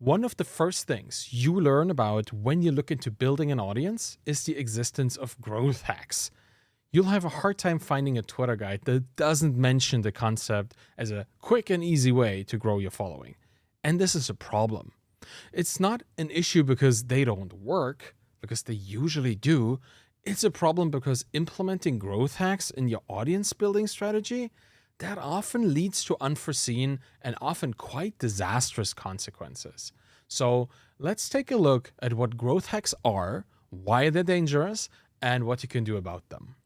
One of the first things you learn about when you look into building an audience is the existence of growth hacks. You'll have a hard time finding a Twitter guide that doesn't mention the concept as a quick and easy way to grow your following. And this is a problem. It's not an issue because they don't work, because they usually do. It's a problem because implementing growth hacks in your audience building strategy, that often leads to unforeseen and often quite disastrous consequences. So let's take a look at what growth hacks are, why they're dangerous, and what you can do about them.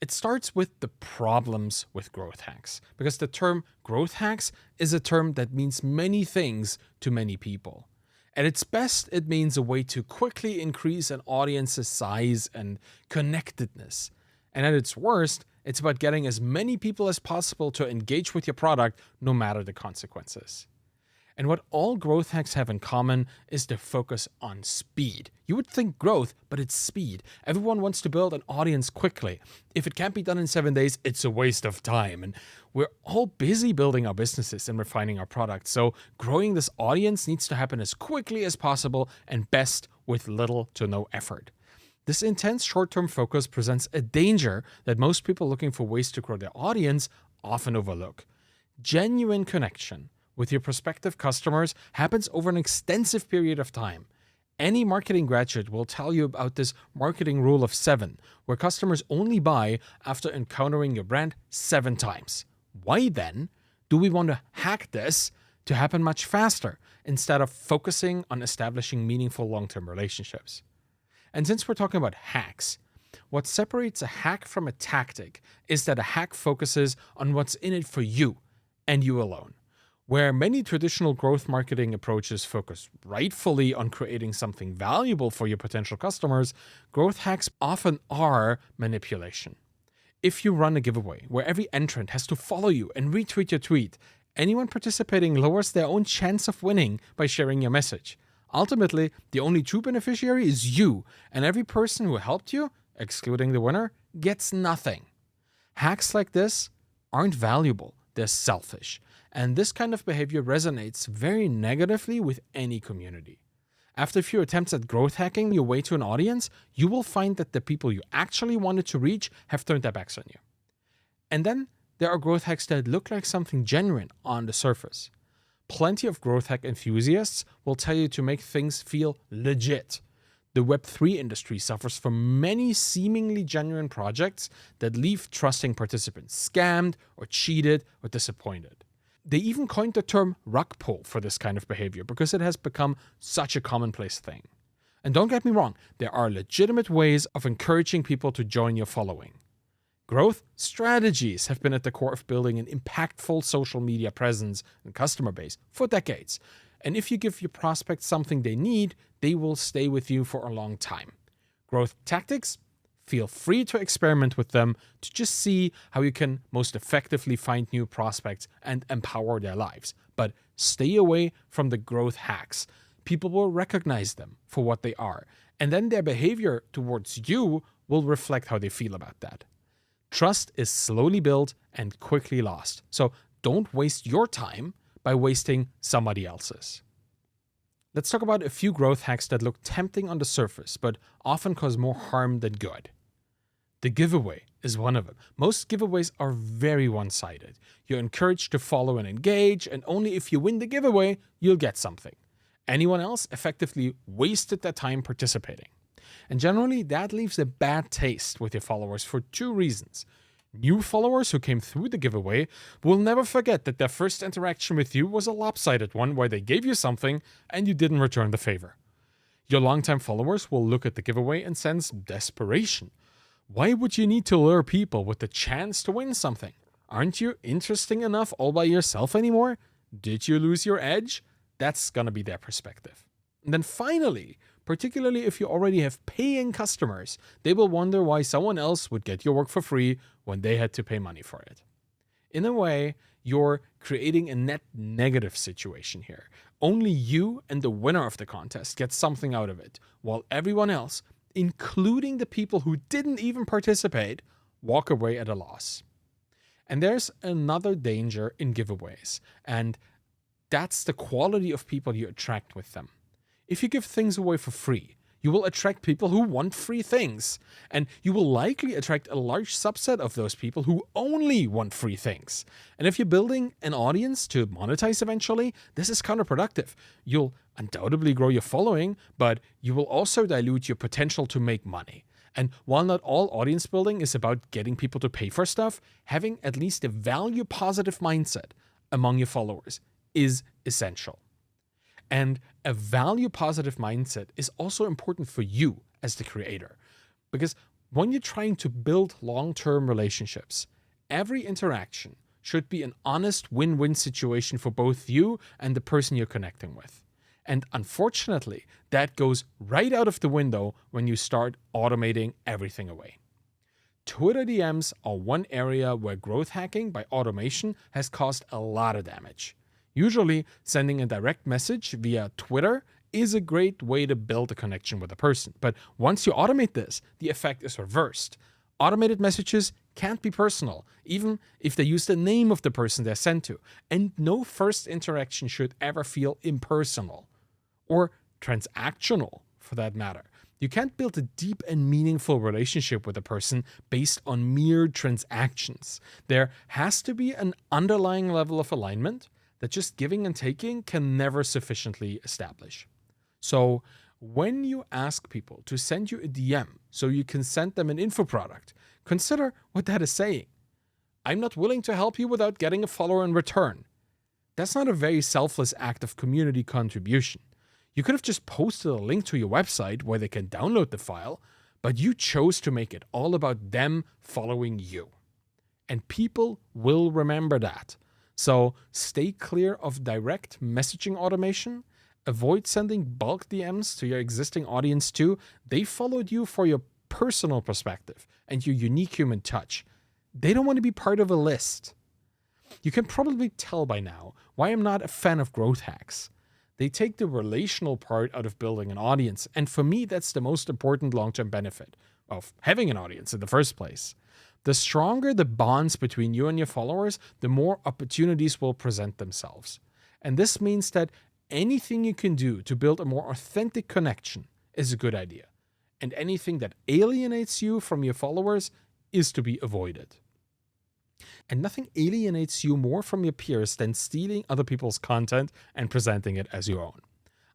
It starts with the problems with growth hacks, because the term growth hacks is a term that means many things to many people. At its best, it means a way to quickly increase an audience's size and connectedness. And at its worst, it's about getting as many people as possible to engage with your product, no matter the consequences. And what all growth hacks have in common is the focus on speed. You would think growth, but it's speed. Everyone wants to build an audience quickly. If it can't be done in 7 days, it's a waste of time. And we're all busy building our businesses and refining our products. So growing this audience needs to happen as quickly as possible and best with little to no effort. This intense short-term focus presents a danger that most people looking for ways to grow their audience often overlook. Genuine connection with your prospective customers happens over an extensive period of time. Any marketing graduate will tell you about this marketing rule of 7, where customers only buy after encountering your brand 7 times. Why then do we want to hack this to happen much faster instead of focusing on establishing meaningful long-term relationships? And since we're talking about hacks, what separates a hack from a tactic is that a hack focuses on what's in it for you and you alone. Where many traditional growth marketing approaches focus rightfully on creating something valuable for your potential customers, growth hacks often are manipulation. If you run a giveaway where every entrant has to follow you and retweet your tweet, anyone participating lowers their own chance of winning by sharing your message. Ultimately, the only true beneficiary is you, and every person who helped you, excluding the winner, gets nothing. Hacks like this aren't valuable, they're selfish. And this kind of behavior resonates very negatively with any community. After a few attempts at growth hacking your way to an audience, you will find that the people you actually wanted to reach have turned their backs on you. And then there are growth hacks that look like something genuine on the surface. Plenty of growth hack enthusiasts will tell you to make things feel legit. The Web3 industry suffers from many seemingly genuine projects that leave trusting participants scammed or cheated or disappointed. They even coined the term rug pull for this kind of behavior because it has become such a commonplace thing. And don't get me wrong, there are legitimate ways of encouraging people to join your following. Growth strategies have been at the core of building an impactful social media presence and customer base for decades. And if you give your prospects something they need, they will stay with you for a long time. Growth tactics? Feel free to experiment with them to just see how you can most effectively find new prospects and empower their lives. But stay away from the growth hacks. People will recognize them for what they are, and then their behavior towards you will reflect how they feel about that. Trust is slowly built and quickly lost, so don't waste your time by wasting somebody else's. Let's talk about a few growth hacks that look tempting on the surface, but often cause more harm than good. The giveaway is one of them. Most giveaways are very one-sided. You're encouraged to follow and engage, and only if you win the giveaway, you'll get something. Anyone else effectively wasted their time participating. And generally, that leaves a bad taste with your followers for 2 reasons. New followers who came through the giveaway will never forget that their first interaction with you was a lopsided one where they gave you something and you didn't return the favor. Your longtime followers will look at the giveaway and sense desperation. Why would you need to lure people with the chance to win something? Aren't you interesting enough all by yourself anymore? Did you lose your edge? That's gonna be their perspective. And then finally, particularly if you already have paying customers, they will wonder why someone else would get your work for free when they had to pay money for it. In a way, you're creating a net negative situation here. Only you and the winner of the contest get something out of it, while everyone else, including the people who didn't even participate, walk away at a loss. And there's another danger in giveaways, and That's the quality of people you attract with them. If you give things away for free, you will attract people who want free things, and you will likely attract a large subset of those people who only want free things. And if you're building an audience to monetize eventually, this is counterproductive. You'll undoubtedly grow your following, but you will also dilute your potential to make money. And while not all audience building is about getting people to pay for stuff, having at least a value positive mindset among your followers is essential. And a value positive mindset is also important for you as the creator. Because when you're trying to build long-term relationships, every interaction should be an honest win-win situation for both you and the person you're connecting with. And unfortunately, that goes right out of the window when you start automating everything away. Twitter DMs are one area where growth hacking by automation has caused a lot of damage. Usually, sending a direct message via Twitter is a great way to build a connection with a person. But once you automate this, the effect is reversed. Automated messages can't be personal, even if they use the name of the person they're sent to. And no first interaction should ever feel impersonal. Or transactional, for that matter. You can't build a deep and meaningful relationship with a person based on mere transactions. There has to be an underlying level of alignment that just giving and taking can never sufficiently establish. So, when you ask people to send you a DM so you can send them an info product, consider what that is saying. I'm not willing to help you without getting a follower in return. That's not a very selfless act of community contribution. You could have just posted a link to your website where they can download the file, but you chose to make it all about them following you. And people will remember that. So stay clear of direct messaging automation. Avoid sending bulk DMs to your existing audience too. They followed you for your personal perspective and your unique human touch. They don't want to be part of a list. You can probably tell by now why I'm not a fan of growth hacks. They take the relational part out of building an audience, and for me, that's the most important long-term benefit of having an audience in the first place. The stronger the bonds between you and your followers, the more opportunities will present themselves. And this means that anything you can do to build a more authentic connection is a good idea. And anything that alienates you from your followers is to be avoided. And nothing alienates you more from your peers than stealing other people's content and presenting it as your own.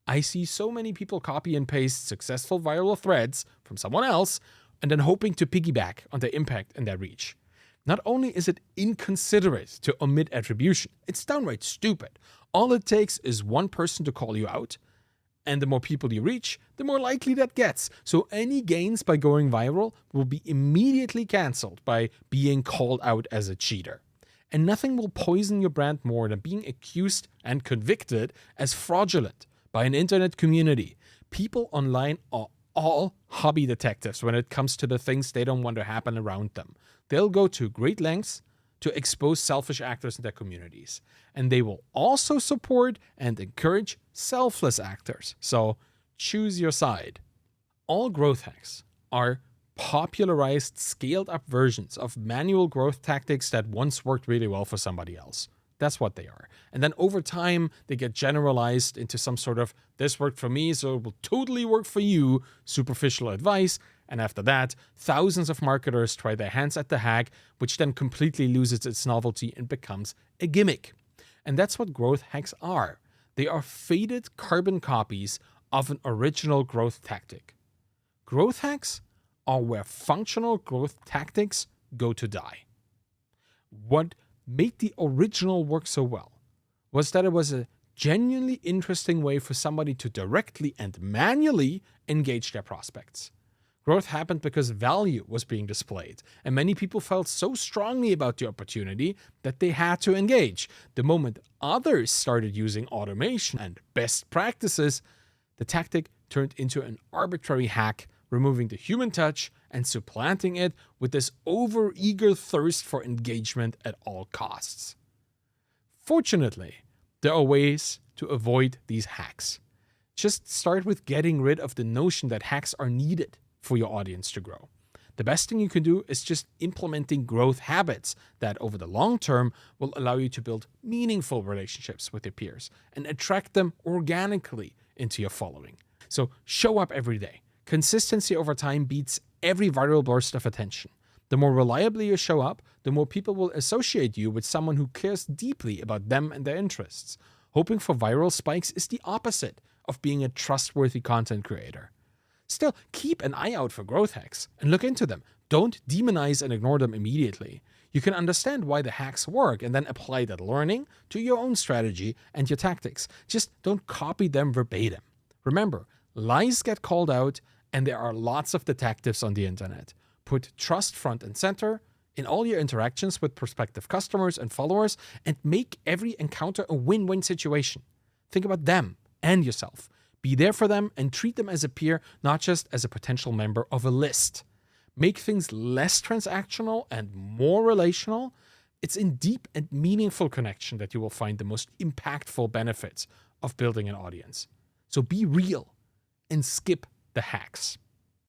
I see so many people copy and paste successful viral threads from someone else and then hoping to piggyback on their impact and their reach. Not only is it inconsiderate to omit attribution, it's downright stupid. All it takes is one person to call you out, and the more people you reach, the more likely that gets. So any gains by going viral will be immediately cancelled by being called out as a cheater. And nothing will poison your brand more than being accused and convicted as fraudulent by an internet community. People online are all hobby detectives when it comes to the things they don't want to happen around them. They'll go to great lengths to expose selfish actors in their communities. And they will also support and encourage selfless actors. So choose your side. All growth hacks are popularized, scaled up versions of manual growth tactics that once worked really well for somebody else. That's what they are. And then over time, they get generalized into some sort of, this worked for me, so it will totally work for you, superficial advice. And after that, thousands of marketers try their hands at the hack, which then completely loses its novelty and becomes a gimmick. And that's what growth hacks are. They are faded carbon copies of an original growth tactic. Growth hacks are where functional growth tactics go to die. What made the original work so well was that it was a genuinely interesting way for somebody to directly and manually engage their prospects. Growth happened because value was being displayed, and many people felt so strongly about the opportunity that they had to engage. The moment others started using automation and best practices, the tactic turned into an arbitrary hack, removing the human touch and supplanting it with this over-eager thirst for engagement at all costs. Fortunately, there are ways to avoid these hacks. Just start with getting rid of the notion that hacks are needed for your audience to grow. The best thing you can do is just implementing growth habits that over the long term will allow you to build meaningful relationships with your peers and attract them organically into your following. So show up every day. Consistency over time beats every viral burst of attention. The more reliably you show up, the more people will associate you with someone who cares deeply about them and their interests. Hoping for viral spikes is the opposite of being a trustworthy content creator. Still, keep an eye out for growth hacks and look into them. Don't demonize and ignore them immediately. You can understand why the hacks work and then apply that learning to your own strategy and your tactics. Just don't copy them verbatim. Remember, lies get called out, and there are lots of detectives on the internet. Put trust front and center in all your interactions with prospective customers and followers, and make every encounter a win-win situation. Think about them and yourself. Be there for them and treat them as a peer, not just as a potential member of a list. Make things less transactional and more relational. It's in deep and meaningful connection that you will find the most impactful benefits of building an audience. So be real and skip the hacks.